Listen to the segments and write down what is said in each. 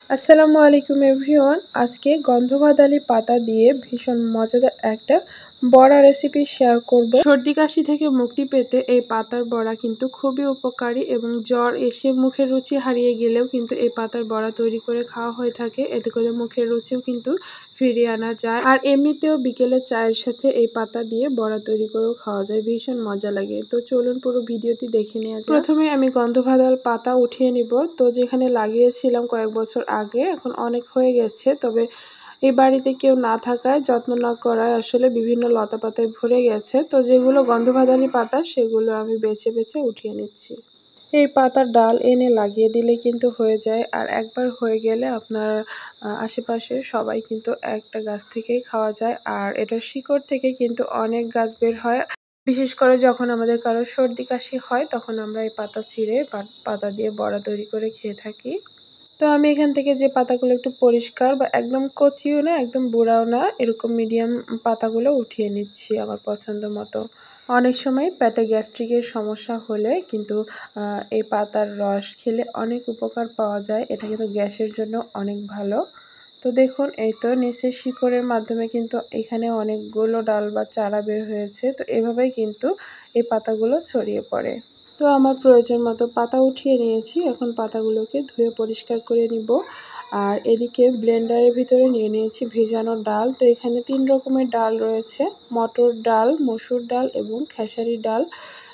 আসসালামু আলাইকুম এভরিওয়ান। আজকে গন্ধবাদালি পাতা দিয়ে ভীষণ মজাদার একটা বড়া রেসিপি শেয়ার করব। সর্দি কাশি থেকে মুক্তি পেতে এই পাতার বড়া কিন্তু খুবই উপকারী এবং জ্বর এসে মুখের রুচি হারিয়ে গেলেও কিন্তু এই পাতার বড়া তৈরি করে খাওয়া হয়ে থাকে। এতে করে মুখের রুচিও কিন্তু ফিরিয়ে আনা যায়। আর এমনিতেও বিকেলে চায়ের সাথে এই পাতা দিয়ে বড়া তৈরি করেও খাওয়া যায়, ভীষণ মজা লাগে। তো চলুন পুরো ভিডিওটি দেখে নেওয়া যাক। প্রথমে আমি গন্ধবাদাল পাতা উঠিয়ে নিব। তো যেখানে লাগিয়েছিলাম কয়েক বছর আগে, এখন অনেক হয়ে গেছে। তবে এই বাড়িতে কেউ না থাকায়, যত্ন না করায় আসলে বিভিন্ন লতা পাতায় ভরে গেছে। তো যেগুলো গন্ধবাদালি পাতা সেগুলো আমি বেছে বেছে উঠিয়ে নিচ্ছি। এই পাতার ডাল এনে লাগিয়ে দিলে কিন্তু হয়ে যায়। আর একবার হয়ে গেলে আপনার আশেপাশের সবাই কিন্তু একটা গাছ থেকেই খাওয়া যায়। আর এটার শিকড় থেকে কিন্তু অনেক গাছ বের হয়। বিশেষ করে যখন আমাদের কারো সর্দি কাশি হয়, তখন আমরা এই পাতা ছিঁড়ে পাতা দিয়ে বড়া তৈরি করে খেয়ে থাকি। তো আমি এখান থেকে যে পাতাগুলো একটু পরিষ্কার বা একদম কচিও না একদম বুড়াও না, এরকম মিডিয়াম পাতাগুলো উঠিয়ে নিচ্ছি আমার পছন্দ মতো। অনেক সময় পেটে গ্যাস্ট্রিকের সমস্যা হলে কিন্তু এই পাতার রস খেলে অনেক উপকার পাওয়া যায়। এটা কিন্তু গ্যাসের জন্য অনেক ভালো। তো দেখুন, এই তো নিচের শিকড়ের মাধ্যমে কিন্তু এখানে অনেকগুলো ডাল বা চারা বের হয়েছে। তো এভাবেই কিন্তু এই পাতাগুলো ছড়িয়ে পড়ে। তো আমার প্রয়োজন মতো পাতা উঠিয়ে নিয়েছি। এখন পাতাগুলোকে ধুয়ে পরিষ্কার করে নিব। আর এদিকে ব্লেন্ডারের ভিতরে নিয়ে নিয়েছি ভেজানো ডাল। তো এখানে ৩ রকমের ডাল রয়েছে: মটর ডাল, মসুর ডাল এবং খেসারি ডাল।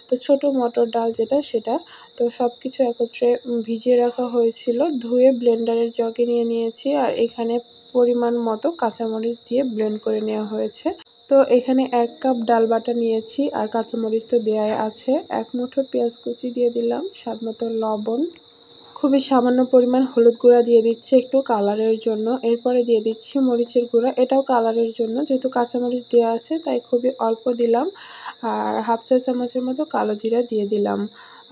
তো ছোট মটর ডাল যেটা সেটা। তো সব কিছু একত্রে ভিজিয়ে রাখা হয়েছিল। ধুয়ে ব্লেন্ডারের জগে নিয়ে নিয়েছি। আর এখানে পরিমাণ মতো কাঁচামরিচ দিয়ে ব্লেন্ড করে নেওয়া হয়েছে। তো এখানে ১ কাপ ডাল বাটা নিয়েছি। আর কাঁচামরিচ তো দেয়াই আছে। ১ মুঠো পেঁয়াজ কুচি দিয়ে দিলাম, স্বাদমতো লবণ, খুবই সামান্য পরিমাণ হলুদ গুঁড়া দিয়ে দিচ্ছি একটু কালারের জন্য। এরপরে দিয়ে দিচ্ছি মরিচের গুঁড়া, এটাও কালারের জন্য। যেহেতু কাঁচামরিচ দেওয়া আছে তাই খুবই অল্প দিলাম। আর হাফ চা চামচের মতো কালো জিরা দিয়ে দিলাম।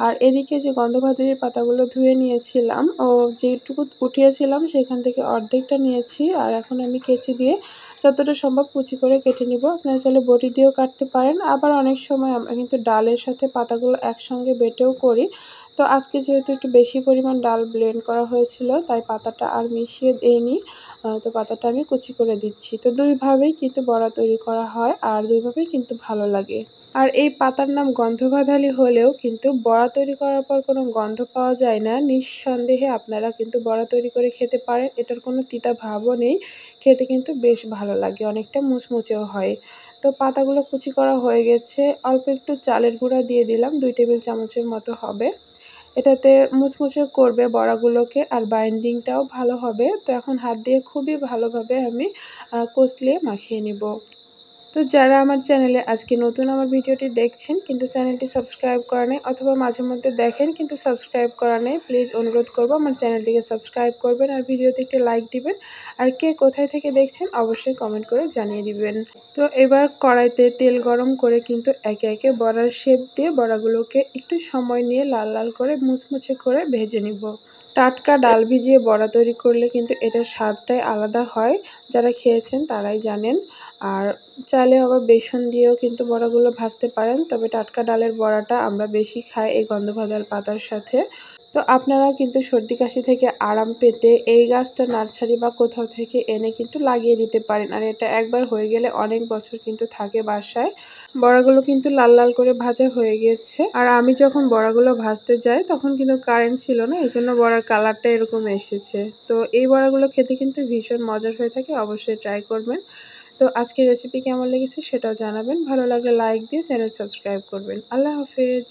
আর এদিকে যে গন্ধবাদালির পাতাগুলো ধুয়ে নিয়েছিলাম ও যেটুকু উঠিয়েছিলাম সেখান থেকে অর্ধেকটা নিয়েছি। আর এখন আমি কেচি দিয়ে যতটা সম্ভব কুচি করে কেটে নিব। আপনারা চাইলে বটি দিয়েও কাটতে পারেন। আবার অনেক সময় আমরা কিন্তু ডালের সাথে পাতাগুলো একসঙ্গে বেটেও করি। তো আজকে যেহেতু একটু বেশি পরিমাণ ডাল ব্লেন্ড করা হয়েছিল তাই পাতাটা আর মিশিয়ে দেইনি। তো পাতাটা আমি কুচি করে দিচ্ছি। তো ২ ভাবেই কিন্তু বড়া তৈরি করা হয় আর ২ ভাবেই কিন্তু ভালো লাগে। আর এই পাতার নাম গন্ধবাদালি হলেও কিন্তু বড়া তৈরি করার পর কোনো গন্ধ পাওয়া যায় না। নিঃসন্দেহে আপনারা কিন্তু বড়া তৈরি করে খেতে পারেন। এটার কোনো তিতা ভাবও নেই। খেতে কিন্তু বেশ ভালো লাগে, অনেকটা মুচমুচেও হয়। তো পাতাগুলো কুচি করা হয়ে গেছে। অল্প একটু চালের গুঁড়া দিয়ে দিলাম, ২ টেবিল চামচের মতো হবে। এটাতে মুচমুচে করবে বড়াগুলোকে আর বাইন্ডিংটাও ভালো হবে। তো এখন হাত দিয়ে খুবই ভালোভাবে আমি কষলিয়ে মাখিয়ে নিব। তো যারা আমার চ্যানেলে আজকে নতুন আমার ভিডিওটি দেখছেন কিন্তু চ্যানেলটি সাবস্ক্রাইব করা নেই, অথবা মাঝে মধ্যে দেখেন কিন্তু সাবস্ক্রাইব করা নেই, প্লিজ অনুরোধ করব আমার চ্যানেলটিকে সাবস্ক্রাইব করবেন আর ভিডিওতে একটি লাইক দিবেন। আর কে কোথায় থেকে দেখছেন অবশ্যই কমেন্ট করে জানিয়ে দিবেন। তো এবার কড়াইতে তেল গরম করে কিন্তু একে একে বড়ার শেপ দিয়ে বড়াগুলোকে একটু সময় নিয়ে লাল লাল করে মুচমুচে করে ভেজে নিব। টাটকা ডাল ভিজিয়ে বড়া তৈরি করলে কিন্তু এটার স্বাদটাই আলাদা হয়। যারা খেয়েছেন তারাই জানেন। আর চাইলে আবার বেসন দিয়েও কিন্তু বড়াগুলো ভাজতে পারেন। তবে টাটকা ডালের বড়াটা আমরা বেশি খাই এই গন্ধবাদাল পাতার সাথে। তো আপনারাও কিন্তু সর্দি কাশি থেকে আরাম পেতে এই গাছটা নার্সারি বা কোথাও থেকে এনে কিন্তু লাগিয়ে দিতে পারেন। আর এটা একবার হয়ে গেলে অনেক বছর কিন্তু থাকে বাসায়। বড়াগুলো কিন্তু লাল লাল করে ভাজা হয়ে গেছে। আর আমি যখন বড়াগুলো ভাজতে যাই তখন কিন্তু কারেন্ট ছিল না, এই জন্য বড়ার কালারটা এরকম এসেছে। তো এই বড়াগুলো খেতে কিন্তু ভীষণ মজার হয়ে থাকে, অবশ্যই ট্রাই করবেন। তো আজকের রেসিপি কেমন লেগেছে সেটাও জানাবেন। ভালো লাগলে লাইক দিয়ে চ্যানেল সাবস্ক্রাইব করবেন। আল্লাহ হাফেজ।